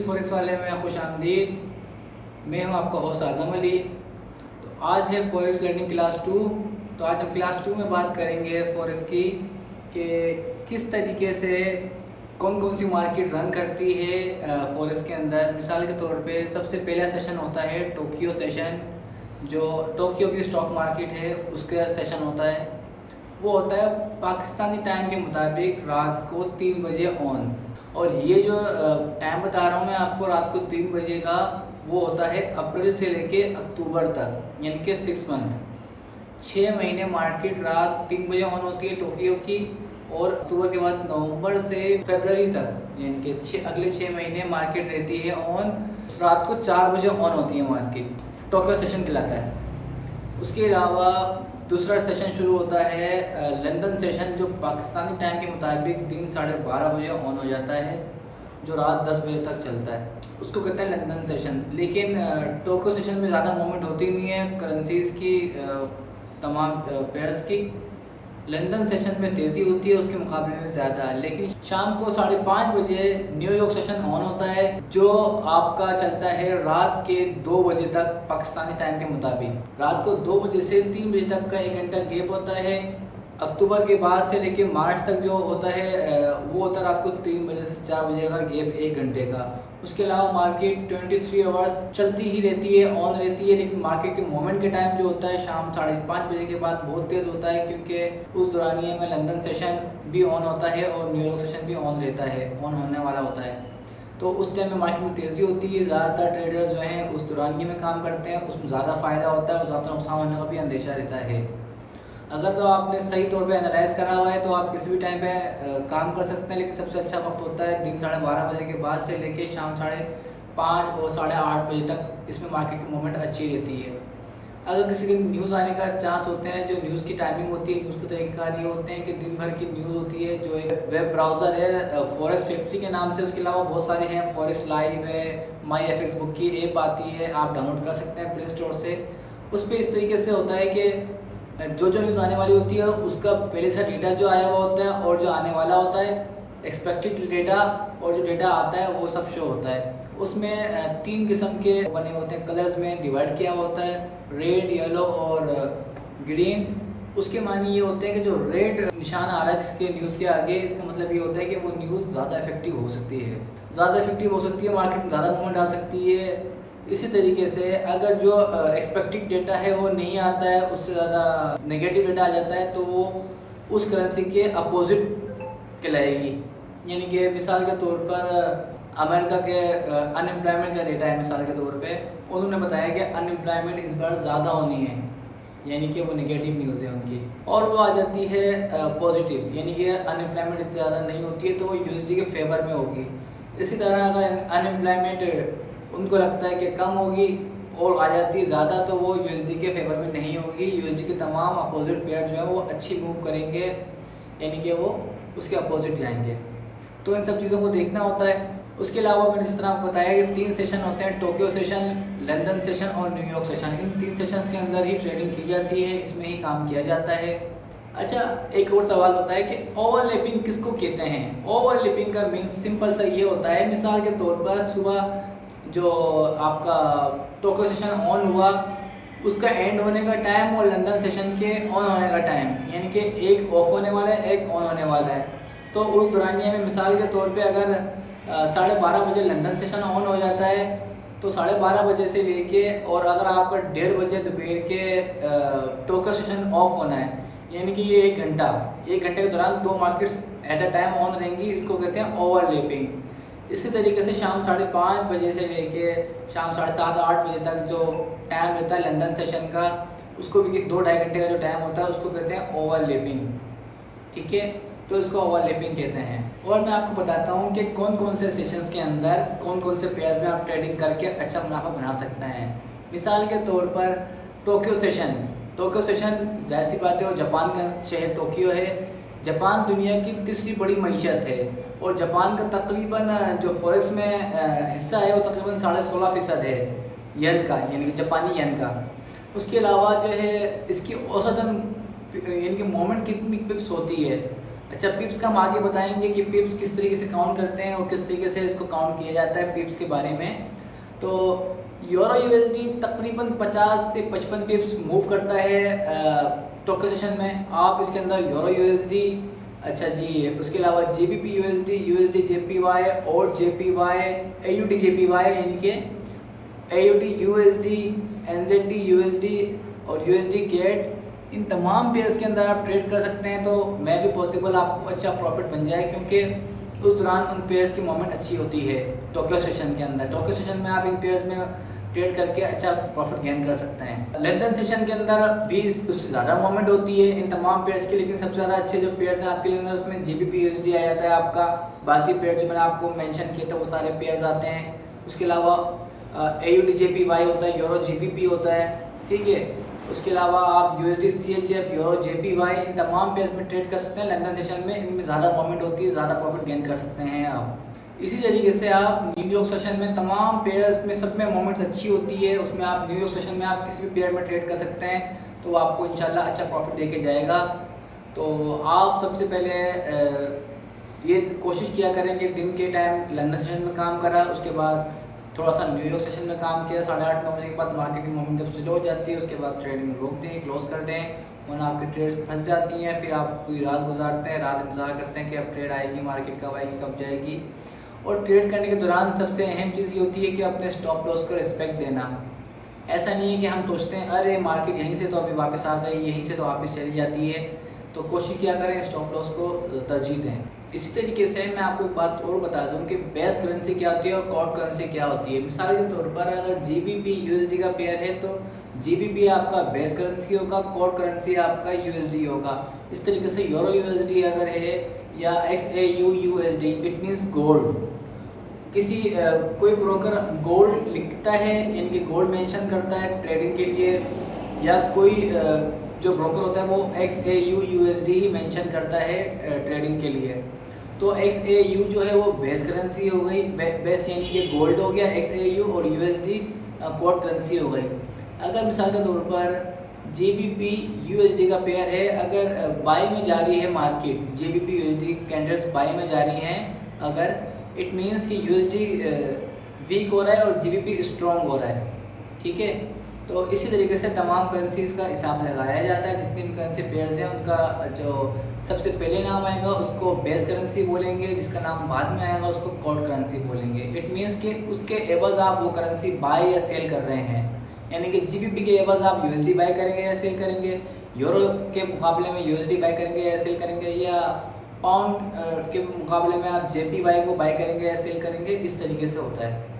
Forex वाले में खुश आमदीद। मैं हूं आपका होस्ट आज़म अली। तो आज है फॉरेक्स लर्निंग क्लास 2। तो आज हम क्लास 2 में बात करेंगे फॉरेक्स की कि किस तरीके से कौन कौन सी मार्केट रन करती है फॉरेक्स के अंदर। मिसाल के तौर पे सबसे पहला सेशन होता है टोक्यो सेशन, जो टोक्यो की स्टॉक मार्केट है उसका सेशन होता है। वो होता है पाकिस्तानी टाइम के मुताबिक रात को 3 बजे ऑन। और ये जो टाइम बता रहा हूँ मैं आपको रात को 3 बजे का, वो होता है अप्रैल से लेके अक्टूबर तक, यानी कि 6 मंथ, 6 महीने मार्केट रात 3 बजे ऑन होती है टोक्यो की। और अक्टूबर के बाद नवंबर से फरवरी तक, यानी कि अगले 6 महीने मार्केट रहती है ऑन। रात को 4 बजे ऑन होती है मार्केट, टोक्यो सेशन कहलाता है। उसके अलावा दूसरा सेशन शुरू होता है लंदन सेशन, जो पाकिस्तानी टाइम के मुताबिक दिन 12:30 बजे ऑन हो जाता है, जो रात 10 बजे तक चलता है। उसको कहते हैं लंदन सेशन। लेकिन टोक्यो सेशन में ज़्यादा मूवमेंट होती नहीं है करेंसीज़ की, तमाम पेयर्स की। लंदन सेशन में तेज़ी होती है उसके मुकाबले में ज़्यादा। लेकिन शाम को 5:30 बजे न्यूयॉर्क सेशन ऑन होता है, जो आपका चलता है रात के 2 बजे तक पाकिस्तानी टाइम के मुताबिक। रात को 2 बजे से 3 बजे तक का 1 घंटा गैप होता है। अक्टूबर के बाद से लेकर मार्च तक जो होता है वो होता है रात को 3 बजे से 4 बजे का गैप 1 घंटे का। उसके अलावा मार्केट 23 आवर्स चलती ही रहती है, ऑन रहती है। लेकिन मार्केट के मोमेंट के टाइम जो होता है शाम 5:30 बजे के बाद बहुत तेज़ होता है, क्योंकि उस दौरानिए में लंदन सेशन भी ऑन होता है और न्यूयॉर्क सेशन भी ऑन रहता है, ऑन होने वाला होता है। तो उस टाइम में मार्केट में तेज़ी होती है। ज़्यादातर ट्रेडर्स जो हैं उस दौरानिए में काम करते हैं, उसमें ज़्यादा फ़ायदा होता है और ज़्यादा नुकसान होने का भी अंदेशा रहता है। अगर तो आपने सही तौर पे एनालाइज करा हुआ है तो आप किसी भी टाइम पे काम कर सकते हैं। लेकिन सबसे अच्छा वक्त होता है दिन 12:30 बजे के बाद से लेके शाम 5:30 और 8:30 बजे तक। इसमें मार्केट की मूवमेंट अच्छी रहती है। अगर किसी दिन न्यूज़ आने का चांस होते हैं, जो न्यूज़ की टाइमिंग होती है, न्यूज़ के तरीक़ाकार ये होते हैं कि दिन भर की न्यूज़ होती है। जो एक वेब ब्राउज़र है फॉरेक्स फैक्ट्री के नाम से, उसके अलावा बहुत सारे हैं, फॉरेक्स लाइव है, माई एफएक्स बुक की ऐप आती है, आप डाउनलोड कर सकते हैं प्ले स्टोर से। उस पर इस तरीके से होता है कि जो न्यूज़ आने वाली होती है उसका पहले से डेटा जो आया हुआ होता है और जो आने वाला होता है एक्सपेक्टेड डेटा, और जो डेटा आता है वो सब शो होता है। उसमें 3 किस्म के बने होते हैं, कलर्स में डिवाइड किया हुआ होता है, रेड, येलो और ग्रीन। उसके मानी ये होते हैं कि जो रेड निशान आ रहा है जिसके न्यूज़ के आगे, इसका मतलब ये होता है कि वो न्यूज़ ज़्यादा इफेक्टिव हो सकती है, ज़्यादा इफेक्टिव हो सकती है, मार्केट में ज़्यादा मूवमेंट आ सकती है। इसी तरीके से अगर जो एक्सपेक्टेड डेटा है वो नहीं आता है, उससे ज़्यादा नेगेटिव डेटा आ जाता है, तो वो उस करेंसी के अपोजिट कहलाएगी। यानी कि मिसाल के तौर पर अमेरिका के अनएम्प्लॉयमेंट का डेटा है, मिसाल के तौर पे उन्होंने बताया कि अनएम्प्लॉयमेंट इस बार ज़्यादा होनी है, यानी कि वो नेगेटिव न्यूज़ है उनकी। और वो आ जाती है पॉजिटिव, यानी कि अनएम्प्लॉयमेंट इतनी ज़्यादा नहीं होती है तो वो यूएसडी के फेवर में होगी। इसी तरह अगर अनएम्प्लॉयमेंट उनको लगता है कि कम होगी और आ जाती है ज़्यादा, तो वो यूएसडी के फेवर में नहीं होगी। यूएसडी के तमाम अपोजिट पेयर जो है वो अच्छी मूव करेंगे, यानी कि वो उसके अपोजिट जाएंगे। तो इन सब चीज़ों को देखना होता है। उसके अलावा मैंने जिस तरह आपको बताया कि 3 सेशन होते हैं, टोक्यो सेशन, लंदन सेशन और न्यूयॉर्क सेशन। इन 3 सेशंस के अंदर ही ट्रेडिंग की जाती है, इसमें ही काम किया जाता है। अच्छा, एक और सवाल होता है कि ओवरलैपिंग किसको कहते हैं। ओवरलैपिंग का मीन्स सिंपल सा ये होता है, मिसाल के तौर पर सुबह जो आपका टोक्यो सेशन ऑन हुआ उसका एंड होने का टाइम और लंदन सेशन के ऑन होने का टाइम, यानी कि एक ऑफ होने वाला है, एक ऑन होने वाला है। तो उस दौरानिए में मिसाल के तौर पे अगर 12:30 बजे लंदन सेशन ऑन हो जाता है तो 12:30 बजे से लेके, और अगर आपका 1:30 बजे दोपहर के टोक्यो सेशन ऑफ होना है, यानी कि ये 1 घंटा के दौरान 2 markets at a time on रहेंगी, इसको कहते हैं ओवरलैपिंग। इसी तरीके से शाम 5:30 बजे से लेके शाम 7:30-8 बजे तक जो टाइम रहता है लंदन सेशन का, उसको भी 2-2.5 घंटे का जो टाइम होता है उसको कहते हैं ओवरलैपिंग। ठीक है, तो इसको ओवरलैपिंग कहते हैं। और मैं आपको बताता हूँ कि कौन कौन से सेशंस के अंदर कौन कौन से पेयर्स में आप ट्रेडिंग करके अच्छा मुनाफा बना सकते हैं। मिसाल के तौर पर टोक्यो सेशन जाहिर सी बात है, और जापान का शहर टोक्यो है। जापान दुनिया की तीसरी बड़ी मईशत है और जापान का तकरीबन जो फॉरेक्स में हिस्सा है वो तकरीबन 16.5% है येन का, यानी कि जापानी येन का। उसके अलावा जो है इसकी औसतन यानी कि मोमेंट कितनी पिप्स होती है अच्छा, पिप्स का हम आगे बताएंगे कि पिप्स किस तरीके से काउंट करते हैं और किस तरीके से इसको काउंट किया जाता है पिप्स के बारे में। तो यूरो यूएसडी तकरीबन 50 से 55 पिप्स मूव करता है टोक्यो सेशन में। आप इसके अंदर यूरो यूएसडी, अच्छा जी, उसके अलावा जीबीपी यूएसडी, यूएसडी जेपीवाई और जेपीवाई, एयूडी जेपीवाई यानी कि एयूडी यूएसडी, एनजेडी यूएसडी और यूएसडी कैट, इन तमाम पेयर्स के अंदर आप ट्रेड कर सकते हैं। तो मैं भी पॉसिबल आपको अच्छा प्रॉफिट बन जाए, क्योंकि उस दौरान उन पेयर्स की मूवमेंट अच्छी होती है टोक्यो सेशन के अंदर। टोक्यो सेशन में आप इन पेयर्स में ट्रेड करके अच्छा प्रॉफिट गेन कर सकते हैं। लंदन सेशन के अंदर भी उससे ज़्यादा मूवमेंट होती है इन तमाम पेयर्स की, लेकिन सबसे ज़्यादा अच्छे जो पेयर्स हैं आपके लिए अंदर उसमें जीबीपी यूएसडी आ जाता है आपका। बाकी पेयर जो मैंने आपको मेंशन किए थे वो सारे पेयर्स आते हैं। उसके अलावा एयूडी जेपीवाई होता है, यूरो जीबीपी होता है, ठीक है। उसके अलावा आप यूएसडी सीएचएफ, यूरो जेपीवाई, इन तमाम पेयर्स में ट्रेड कर सकते हैं। लंदन सेशन में इनमें ज़्यादा मूवमेंट होती है, ज़्यादा प्रॉफिट गेन कर सकते हैं आप। इसी तरीके से आप न्यूयॉर्क सेशन में तमाम पेयर्स में सब में मूवमेंट्स अच्छी होती है, उसमें आप न्यूयॉर्क सेशन में आप किसी भी पेयर में ट्रेड कर सकते हैं, तो आपको इंशाल्लाह अच्छा प्रॉफिट दे के जाएगा। तो आप सबसे पहले ये कोशिश किया करें कि दिन के टाइम लंदन सेशन में काम करा, उसके बाद थोड़ा सा न्यूयॉर्क सेशन में काम किया। 8:30-9 बजे के बाद मार्केट की मूवमेंट जब स्लो हो जाती है उसके बाद ट्रेडिंग रोक दें, क्लोज कर दें, वरना आपकी ट्रेड्स फंस जाती हैं। फिर आप पूरी रात गुजारते हैं, रात इंतजार करते हैं कि अब ट्रेड आएगी, मार्केट कब आएगी, कब जाएगी। और ट्रेड करने के दौरान सबसे अहम चीज़ ये होती है कि अपने स्टॉप लॉस को रिस्पेक्ट देना। ऐसा नहीं है कि हम सोचते हैं अरे मार्केट यहीं से तो अभी वापस आ गई, यहीं से तो वापस चली जाती है, तो कोशिश क्या करें स्टॉप लॉस को तरजीह दें। इसी तरीके से मैं आपको एक बात और बता दूं कि बेस करेंसी क्या होती है और कॉर्ड करेंसी क्या होती है। मिसाल के तौर पर अगर जीबीपी यूएसडी का पेयर है तो जीबीपी आपका बेस करेंसी होगा, कॉर्ड करेंसी आपका यूएसडी होगा। इस तरीके से यूरो यूएसडी अगर है या XAU USD, it means gold. किसी कोई ब्रोकर गोल्ड लिखता है यानी कि गोल्ड मेंशन करता है ट्रेडिंग के लिए, या कोई जो ब्रोकर होता है वो XAU USD ही मेंशन करता है ट्रेडिंग के लिए। तो XAU जो है वो बेस करेंसी हो गई, बेस यानी कि गोल्ड हो गया, XAU और USD कॉर्ड करेंसी हो गई। अगर मिसाल के तौर पर GBP USD का पेयर है, अगर बाई में जा रही है market, GBP USD candles by में जा रही हैं अगर, इट मीन्स कि USD वीक हो रहा है और GBP स्ट्रॉन्ग हो रहा है, ठीक है। तो इसी तरीके से तमाम करेंसीज़ का हिसाब लगाया जाता है। जितनी भी करेंसी पेयर्स हैं उनका जो सबसे पहले नाम आएगा उसको बेस करेंसी बोलेंगे, जिसका नाम बाद में आएगा उसको कॉर्ड करेंसी बोलेंगे। इट मीन्स कि उसके एवज आप वो करेंसी बाय या सेल कर रहे हैं, यानी कि GBP के एवज आप USD बाय करेंगे या सेल करेंगे, यूरो के मुकाबले में USD बाय करेंगे या सेल करेंगे, या पाउंड के मुकाबले में आप JPY को बाय करेंगे या सेल करेंगे। इस तरीके से होता है।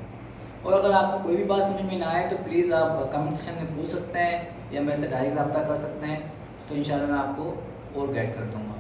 और अगर आपको कोई भी बात समझ में ना आए तो प्लीज़ आप कमेंट सेक्शन में पूछ सकते हैं या मेरे से डायरेक्ट रब्ता कर सकते हैं, तो इंशाल्लाह मैं आपको और गाइड कर दूँगा।